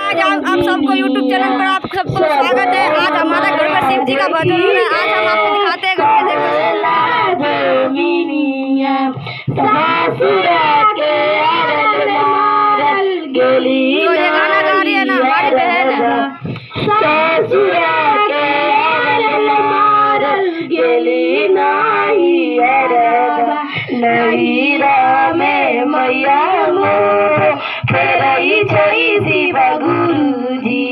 आज आप सबको यूट्यूब चैनल पर आप सबको स्वागत है। आज हमारे घर पर शिव जी का भजन हो रहा है। आज हम आपको दिखाते हैं घर पे तो ये गाना गा रही है ना हमारी बहन गुरुजी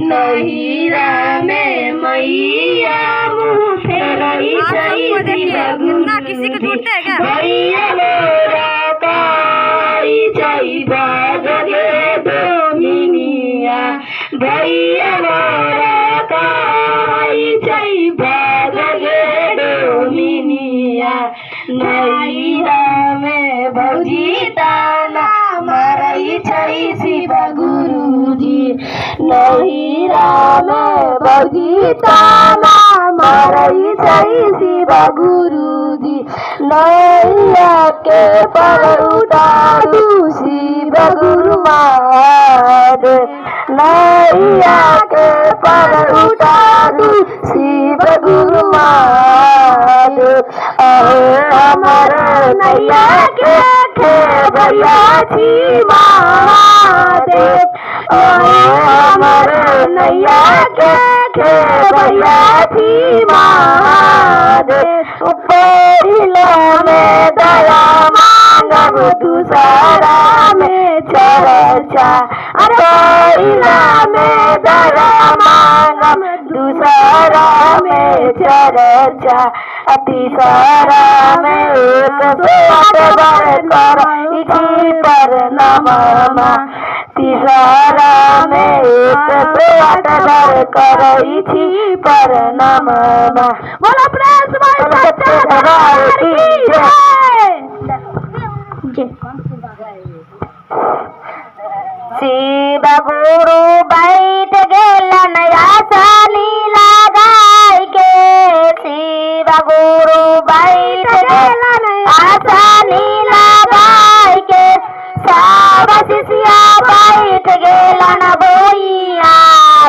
नहीं रामे मैया आप सबको देखिए कितना किसी को ढूंढते हैं क्या भैया मोरा काई चाई बागले दोमिनिया भैया मोरा काई चाई बागले दोमिनिया नहीं रामे भौजी ताना मारई चाई शिव गुरुजी नहीं रामे भौजी ताना मारई चाई शिव गुरुजी नैया के पर उतारू शिव गुरु महादेव नैया के पर उतारू शिव गुरु महादेव हमर नैया के खेबैया छी महादेव हमर नैया के खेबैया छी महादेव पहिला में दया मांगब दूसरा में चर्चा पहिला में दया मांगब दूसरा में चर्चा तीसरा में एक बात कर इसी पर नमा तीसरा में एक बात कर इसी पर नमा बोला प्रेस भाई शिव गुरु बैठ गेलन आसनी लगाई के शिव गुरु बैठ गेलन आसनी लगाई के सब शिष्या बैठ गेलन बोइया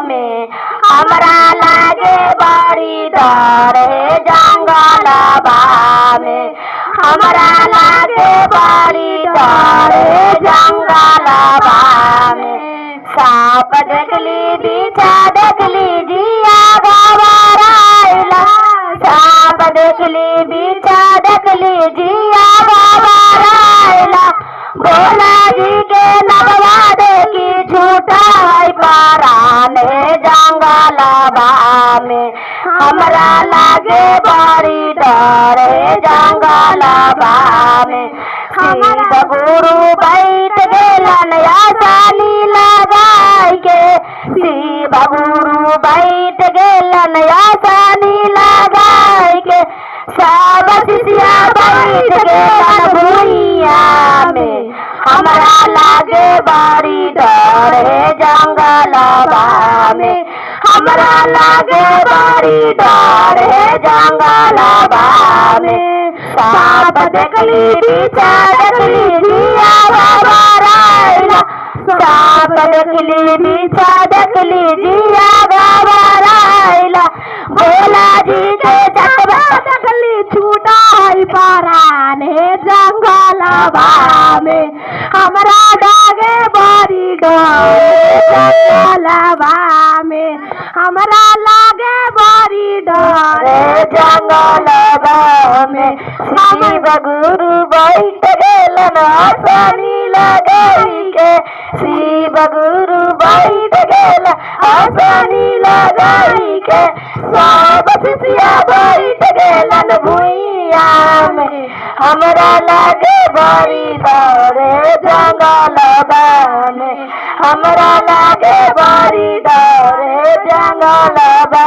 में हमरा लागे बड़ी डर जंगलबा में हमरा लागे बड़ी डर जंगलबा में साप देखली बिछा देखली जिया गवाराइला साप देखली बिछा देखली जिया गवाराइला भोला जी के नगवा देखी झूठा है पाराने जंगलबा में हमरा लागे बड़ी डर जंगलबा में शिव गुरु बैठ गेलन आसनी लगाई के शिव गुरु बैठ गेलन आसनी लगाई के सब शिष्या बैठ गेलन भुइया में हमरा लागे बड़ी डर जंगलबा में हमरा लागे बड़ी डर जंगलबा में साप देखली बिछा देखली जिया गवाराइला साप देखली बिछा देखली जिया गवाराइला भोला जी के चटवा देखली छूटा है पाराने जंगलबा में हमरा डागे बड़ी डर जंगलबा में हमरा लागे बड़ी डर जंगलबा में शिव गुरु बैठ गेलन आसनी लगाई के शिव गुरु बैठ गेलन आसनी लगाई के सब शिष्या बैठ गेलन भुइया में हमरा लागे बड़ी डर जंगलबा में हमरा लागे बड़ी डर जंगलबा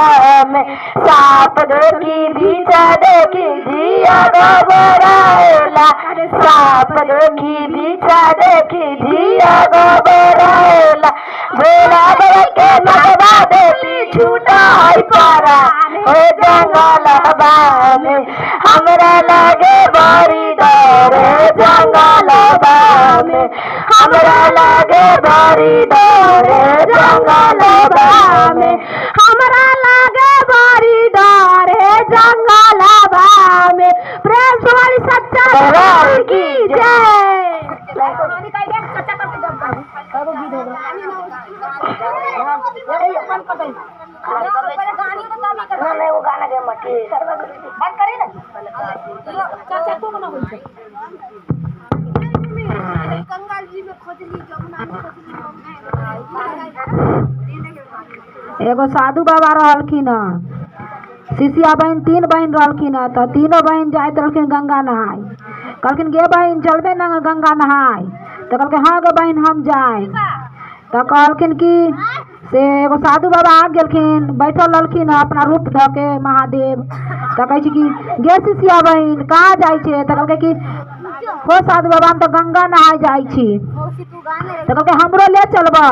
में साप देखी बिछा देखी जिया गवाराइला साप देखी बिछा देखी जिया गवाराइला भोला बाबा के नगवा देखी छूटा है पारा जंगलबा में हमरा लागे बड़ी डर जंगलबा में हमरा लागे बड़ी डर वो गाना के मटी बंद करी ना चाचा तू ना बोल गंगा जी में खोजली जमुना में खोजली एगो साधु बाबा रहलखिन शिष्या बहन 3 बहन रहलखिन तो तीनों बहन जाइत रहलखिन गंगा नहाय। कहलखिन गे बहन चलबे ना गंगा नहाय तो कहलखिन हाँ गे बहन हम जाए। तो कहलखिन कि से एगो साधु बाबा आ गेलखिन बैठल रहलखिन अपना रूप ध के महादेव। तो कहै छी कि गे शिष्या बहन कहाँ जाइ छे तो कहलकै कि हो साधु बाबा हम तो गंगा नहाय जाइ छी। तो कहलकै हमरो ले चलबा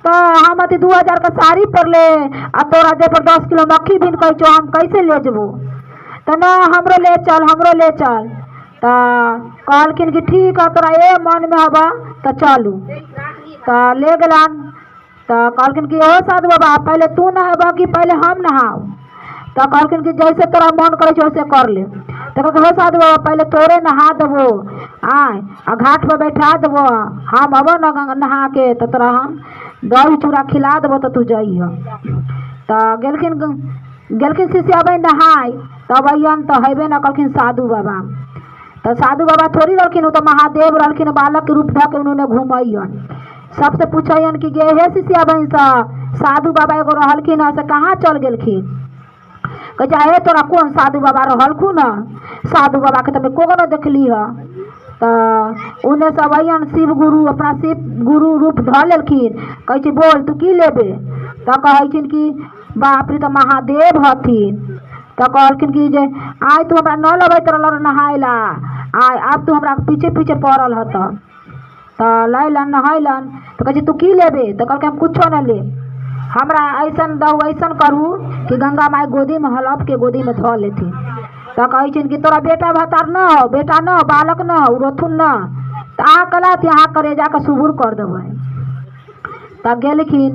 तो हम अति 2000 का साड़ी पड़ले आ तोरा दे पर 10 किलो मक्खी बीन कह छो हम कैसे ले जबो तो ना हमरो ले चल। तो कहलखिन कि ठीक है तोरा ए मन में हबा तो चलू। तो ले गलन तो कहलखिन कि ओ साधु बाबा पहले तू नहाबा कि पहले हम नहाओ। तो कहलखिन कि जैसे तोरा मन करे वैसे कर ले। तो कहलकै हो साधु बाबा पहले तोरे नहा देबो आय आ घाट पर बैठा देबो हम अबो न नहा के तो तोरा हम दही चूड़ा खिला देबो तो तू जइह। तो गेलखिन शिष्या बहन नहाय तब अयन तो हेबे न कहलखिन साधु बाबा। तो साधु बाबा थोड़ी रहलखिन तो महादेव रहलखिन बालक के रूप ध के उन्होंने घूमैयन सबसे पूछैन कि गे हे शिष्या बहन साधु बाबा एगो रहलखिन से कहाँ चल गेलखिन। कहे हे तोरा कौन साधु बाबा रहलखुन साधु बाबा के तब को न देखली है। तो उन्हें सब अयन शिव गुरु अपना शिव गुरु रूप ध लेलखिन। कहे बोल तू की लेबे। तो कहन कि बाप रे तो महादेव हथिन। तो कहलखिन कि जे आय तू हमरा न लबैत रहल नहायला आय अब तू हमरा पीछे पीछे पड़ल हत। तो लैलन नहैलन। तो कहे तू की लेबे। तो कहलकै हम कुछो न ले हमरा ऐसन दहु ऐसन करू कि गंगा माई गोदी में हलप के गोदी में ध लेती। तो कहन कि तोरा बेटा भतार न हो बेटा न हो बालक न हो रोथुन न तो आ कला यहाँ करे जाकर सुबुर कर देबै। तो गेलखिन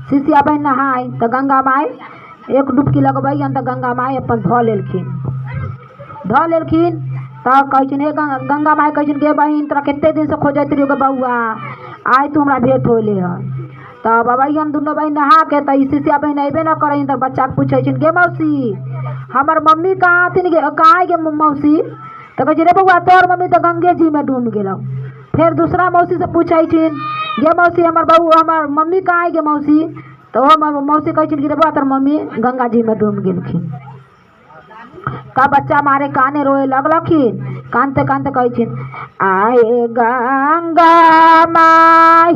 शिष्या बहन नहाय तो गंगा माई एक डुबकी लगबैन तो गंगा माई अपन ध लेलखिन। तो कहन हे गंगा माई कहन गे बहन तोरा कते दिन से खोजत रहियो गे बउआ आय तू हमरा भेंट होले है। तो बबैन दुनू बहन नहा के तो शिष्या बहन अबे न करन तो बच्चा के पूछे गे मौसी हमर मम्मी कहाँ हथिन गे कहाँ गे मौसी। तो कहे रे बउआ तोर मम्मी तो गंगे जी में डूब गेल। फिर दूसरा मौसी से पूछे गे मौसी हमर मम्मी कहाँ गे मौसी। तो मौसी कहे रे बउआ तोर मम्मी गंगा जी में डूब गेलखिन। का बच्चा मारे काने रोए लगलखिन कानते कानते कहे आए गंगा माई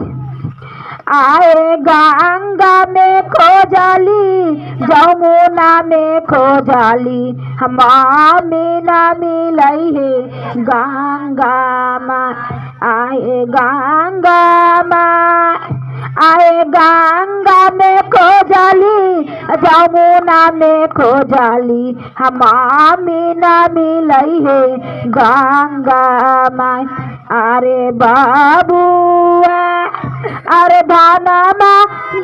आए गंगा में खोजली जमुना में खोजली हमामी ना मिलई है गंगा माँ आए गंगा माँ आए गंगा में खोजली जमुना में खोजली हमामी ना मिलई है गंगा माँ। अरे बाबुआ अरे धानमा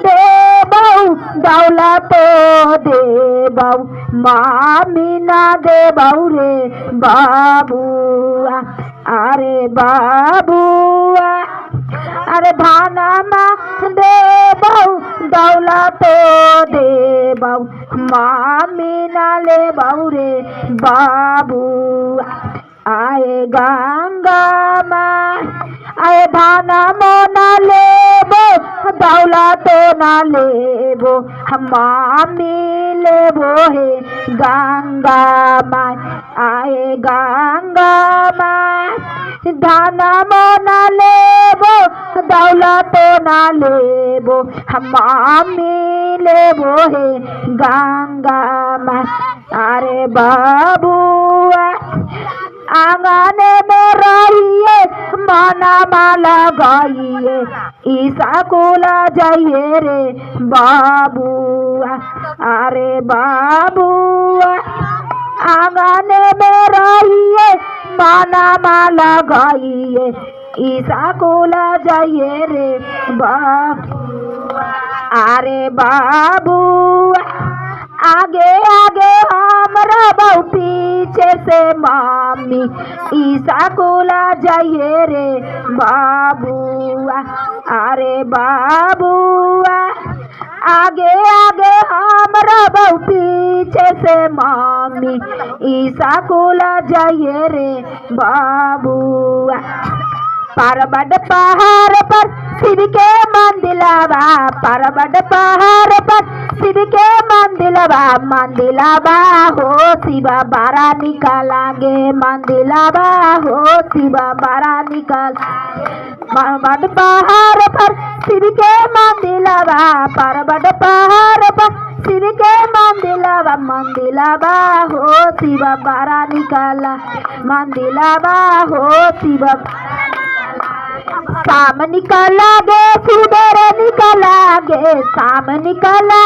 देबऊ दौलत देबऊ मामी ना देबऊ रे बाबुआ। अरे बाबुआ अरे धानमा देबऊ दौलत देबऊ मामी ना लेबऊ रे बाबुआ। आए गंगा माँ आए धाना मोना लेबो दौलत ना लेबो हमामी लेबो हे गंगा माँ। आए गंगा माँ धाना मोना लेबो दौलत ना लेबो हमामी लेबो हे गंगा माँ। अरे बाबुआ आंगन में रहिए माना माला गाइए ईसा कोला जाइए रे बाबुआ। अरे बाबुआ आंगन में रहिए माना माला गाइए ईसा कोला जाइए रे बाबुआ। अरे बाबुआ आगे आगे हमरा बहु पीछे से मामी ईसा कोला जाइए रे बाबुआ। अरे बाबुआ आगे आगे हमरा बहु पीछे से मम्मी ईसा कुला जाइए रे बाबुआ पर्वत पहाड़ पर शिव के मंदिलवा पर्वत पहाड़ पर शिव के मंदिलवा हो शिवा बारा निकालांगे मंदिलवा हो शिवा बारा निकाल पर्वत पहाड़ पर शिव के मंदिलवा पर्वत पहाड़ पर शिव के मंदिलवा हो शिवा बारा निकाला मंदिलवा हो शिवा शाम निकला गे सुबेरे निकला गे शाम निकला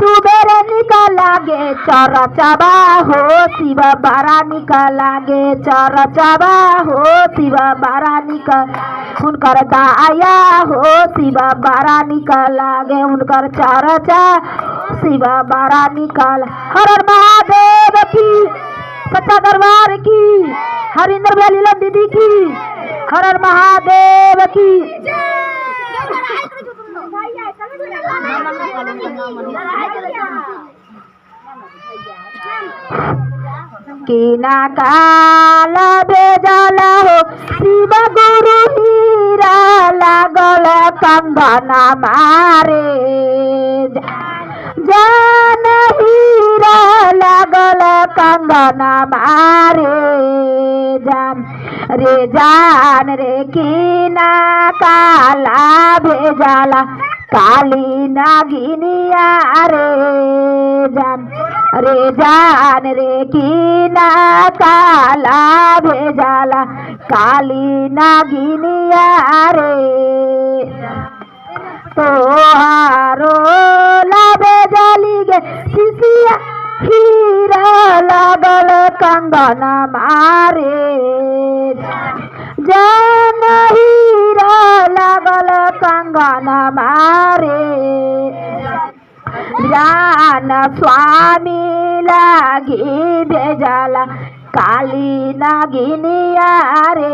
सुबेरे निकला गे चौरा चबा हो शिव बारा निकला गे चौरा चबा हो शिव बारा निकल उनकर दाया हो शिव बारा निकला गे उनकर चौरा चा शिव बारा निकल हर हर महादेव की सच्चा दरबार की हरिंदर भैया लीला दीदी की हर हर महादेव की कीना काला बेजाला हो शिव गुरु हीरा लागल कंगना मारे जान हीरा लागल कंगना मारे जान रे कीना काला भेजाला काली नागिनिया रे जान रे कीना काला भेजाला काली नागिनिया रे तोहारो लाभे जाली गे शिशिया हीरा लागल कंगना मारे जान हीरा लागल कंगना मारे जान स्वामी लागी भेजाला काली नागिनिया रे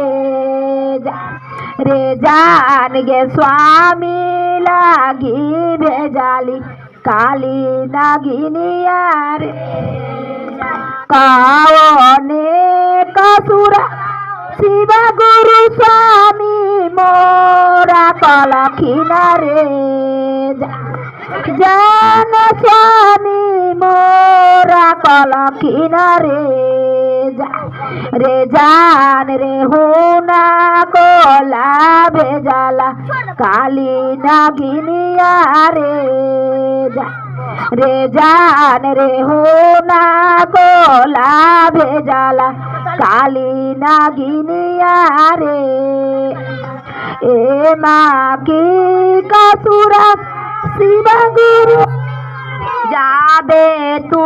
जान गे स्वामी लागी भेजाली काली नागिनिया रे कावने कसुरा शिव गुरु स्वामी मोरा कलखिना रे जान स्वामी मोरा कलखिना रे जान रे हुना कोला भेजाला काली नागिनिया रे जान रे हुना कोला भेजाला काली नागिनिया रे ए माँ की कसुरा शिव गुरु जाबे तू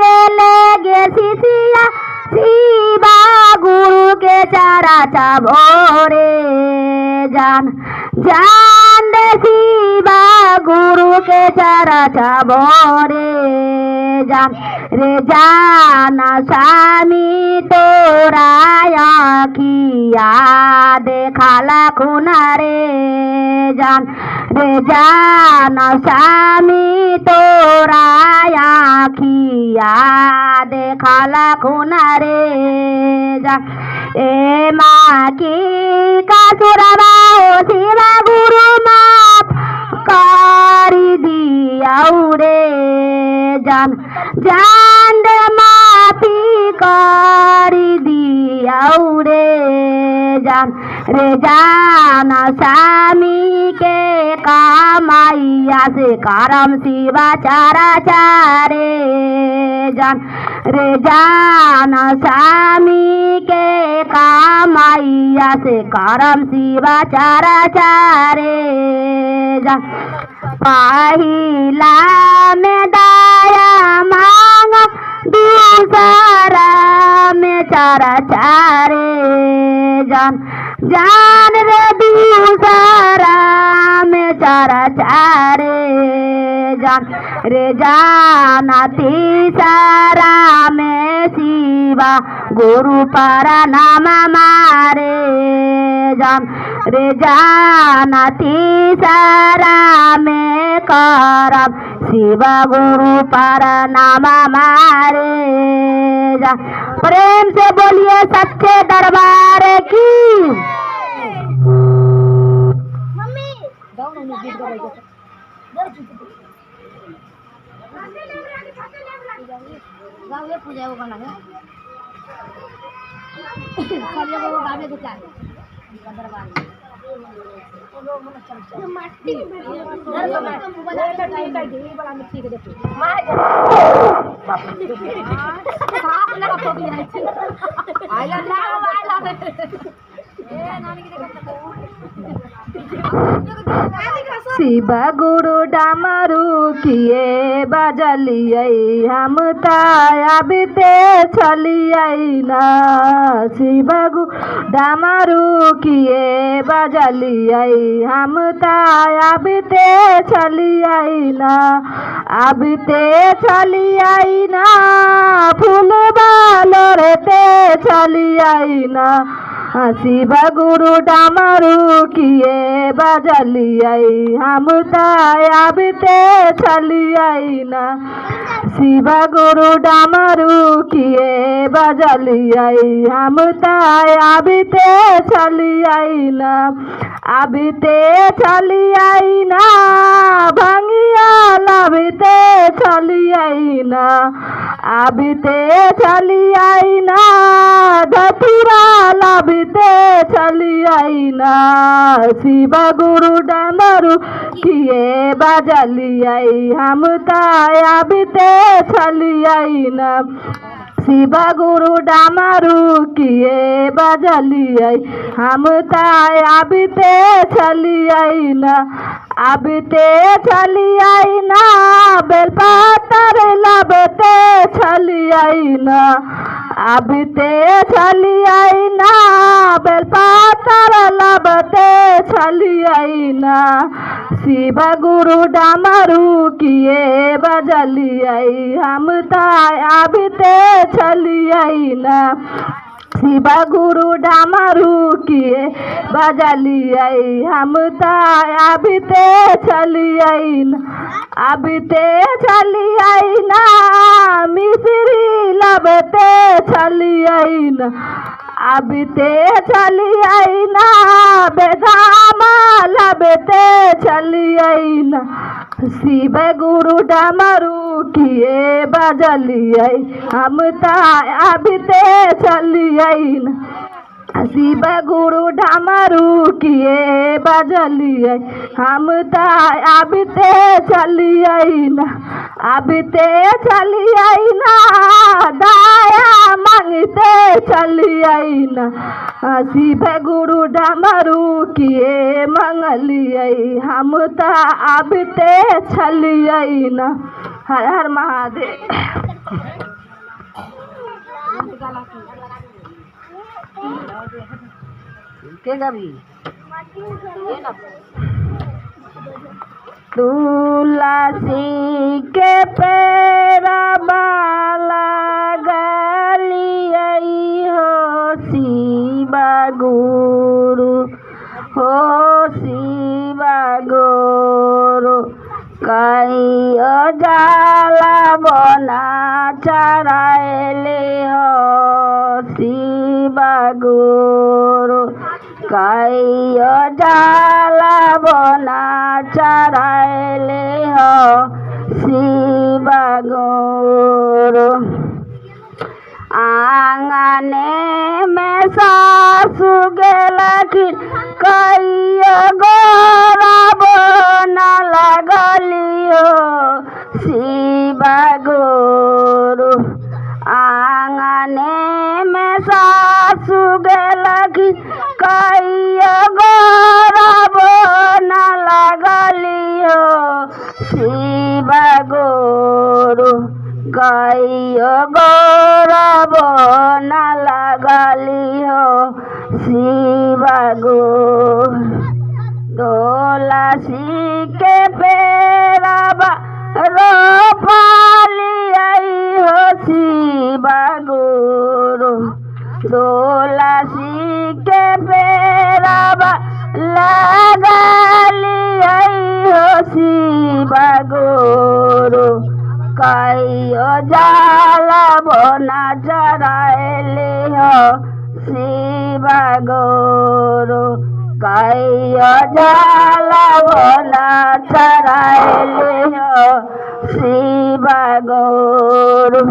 गेले गे शिशिया शिवा गुरु के चारा चाभोरे जान दे शिवा गुरु के चारा चाभोरे जान स्वामी तोराया किया देखाला खुना रे जान स्वामी तोराया किया देखाला खुना रे जान ए माँ की कसुरवा शिवा गुरु माफ करी दिया रे जान दे माफी करी दिया रे जान स्वामी के कामाइया से करम शिवा चारा चारे जान स्वामी के कामाइया से करम शिवा चारा चारे जान पहिला में दाया मांग दूसरा में चारा चारे जान रे दूसरा में चारा चारे जान तीसरा में शिवा गुरु पारा नाम मारे जान तीसरा में करब शिव गुरु पर नाम मारे जा। प्रेम से बोलिए सच्चे दरबार की। शिव गुरु डमरू किए बजलिए हम तायबते चलिए ना। शिव गुरु डमरू किए बजलिए हम तायबते चलिए ना। अबते चलिए ना फूल बालोरते चलिए ना। शिव गुरु डमरू किए बजलिए हम तायबते चलिए ना। शिव गुरु डमरू किए बजलिए हम तायबते चलिए ना। अबते चलिए ना भंगिया लबते चलिए ना। अबते चलिए ना धतुरा लबते चलिए ना। शिव गुरु डमरू किए बजलिए हम तायबते चलिए ना। शिव गुरु डमरू किए बजलिए हम तायबते चलिए ना। अबते चलिए ना बेलपत्र लबते चलिए ना। अबते चलिए ना बेलपत्र लबते चलिए ना। शिव गुरु डमरू किए बजलिए हम तायबते चलिए ना। शिव गुरु डमरू किए बजलिए हम तायबते चलिए ना। अबते चलिए ना मिश्री लबते चलिए ना। अबते चलिए ना बेदामा लबते चलिए ना। शिव गुरु डमरू किए बजलिए हम तायबते चलिए ना। शिव गुरु डमरू किए बजलिए हम तायबते चलिए ना। अबते चलिए ना दाया मांगते चलिए ना। शिव गुरु डमरू किए मंगलिए हम तायबते चलिए ना। हर हर महादेव। के गबी तुलसी के पेरा बाला गलिए हो शिव गुरु हो शिव गुरु। कई जाला बना चराएले हो शिव गुरु। कई जाला बना चराएले हो शिव गुरु। आंगने में सासु गेलखिन कई गोरा बना लगलियो शिव गुरु। आंगने में सासु गेलखिन कई गोरा बना लगलियो शिव गुरु। कई गोरा बना लगलियो शिव गुरु। तुलसी के पेड़वा रोपलिए हो शिव गुरु। तुलसी के पेड़वा लगलिए हो शिव बोना चराइली हो शिव गुरु कहियो जल बोना चराइली हो शिव गुरु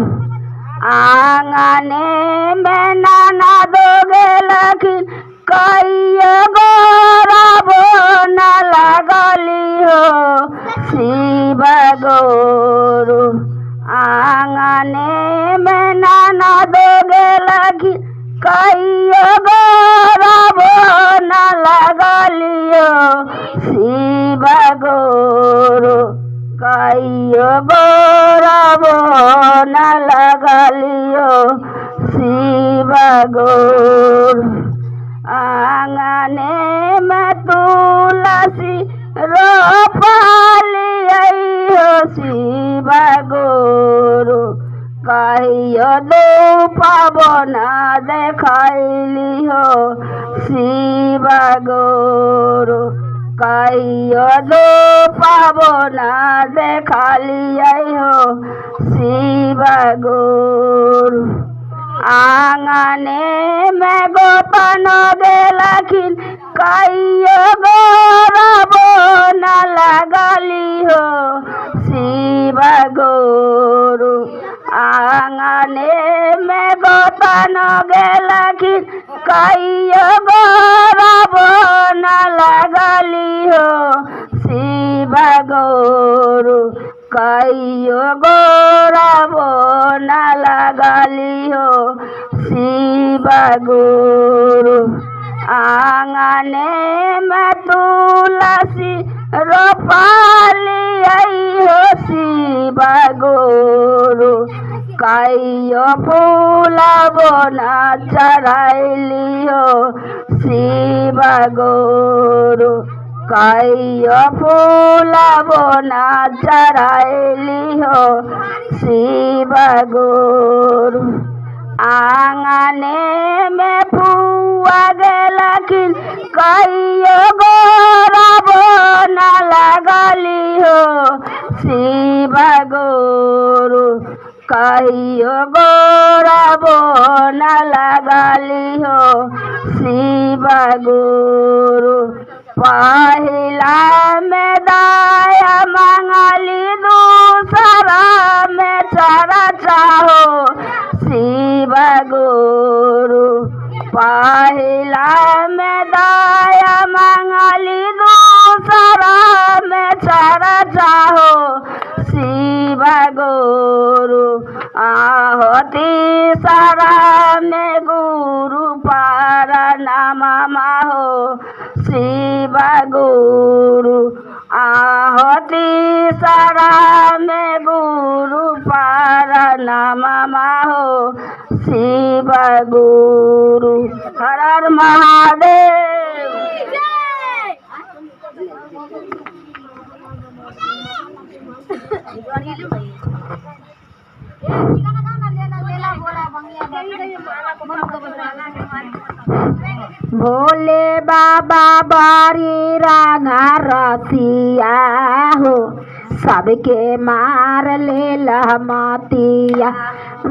आंगने में नाना दोगे लखिन कहियो गोरा बोना लगली हो शिव गुरु आंगने में नाना दोगे लखिन कहियो गोरा बोना लगली हो शिव गुरु कहियो गोरा बोना लगली हो शिव गुरु आंगने में तुलसी रोपली हो शिव गुरु कहियो धूप बोना देखैली हो शिव गुरु कहियो धूप बोना देखली हो शिव गुरु आंगने में गोपन गेलखिन कहियो गोरा बोना लगली हो शिव गुरु आंगने में गोपन गेलखिन कहियो गोरा बोना लगली हो शिव गुरु कहियो गोरा बोना लगली हो शिव गुरु आंगने में तुलसी रोपली हो शिव गुरु कहियो फूल बोना चढ़ैली हो शिव गुरु कहियो फूल बोना चढ़ैली हो शिव गुरु आंगने में फुआ गेलखिन कहियो गोरा बोना लगली हो शिव गुरु कहियो गोरा बोना लगली हो शिव गुरु पहिला में दाया मंगली दूसरा में चर्चा हो शिव गुरु पहिला में दाया मंगली दूसरा में चर्चा हो शिव गुरु आहो तीसरा में गुरु पार नामा हो शिव गुरु आहो तीसरा में गुरु पार नामा हो शिव गुरु हर हर महादेव। भोले बाबा बारी रांगा रसिया हो सबके मार ले लहमतिया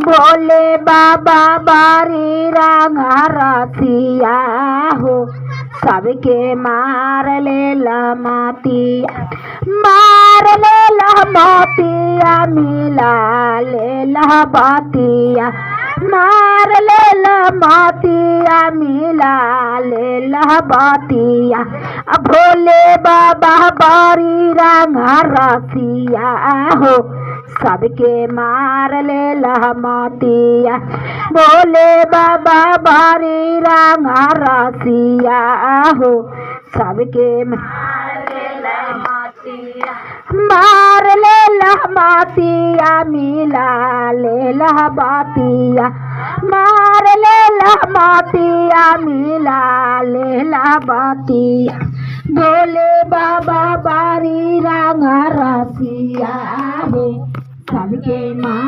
भोले बाबा बारी रांगा रसिया हो सबके मार ले लहमतिया मार ले लहमतिया मिला ले लहबतिया मार ले लहमतिया मिला ले लहबतिया भोले बाबा बारी रांगा रसिया हो सबके मार ले लहमतिया भोले बाबा बारी रांगा रसिया हो सबके मार ले लहमतिया मिला ले लहबतिया मार ले लहमतिया मिला ले लहबतिया भोले बाबा बारी रांगा रसिया हो सबके मार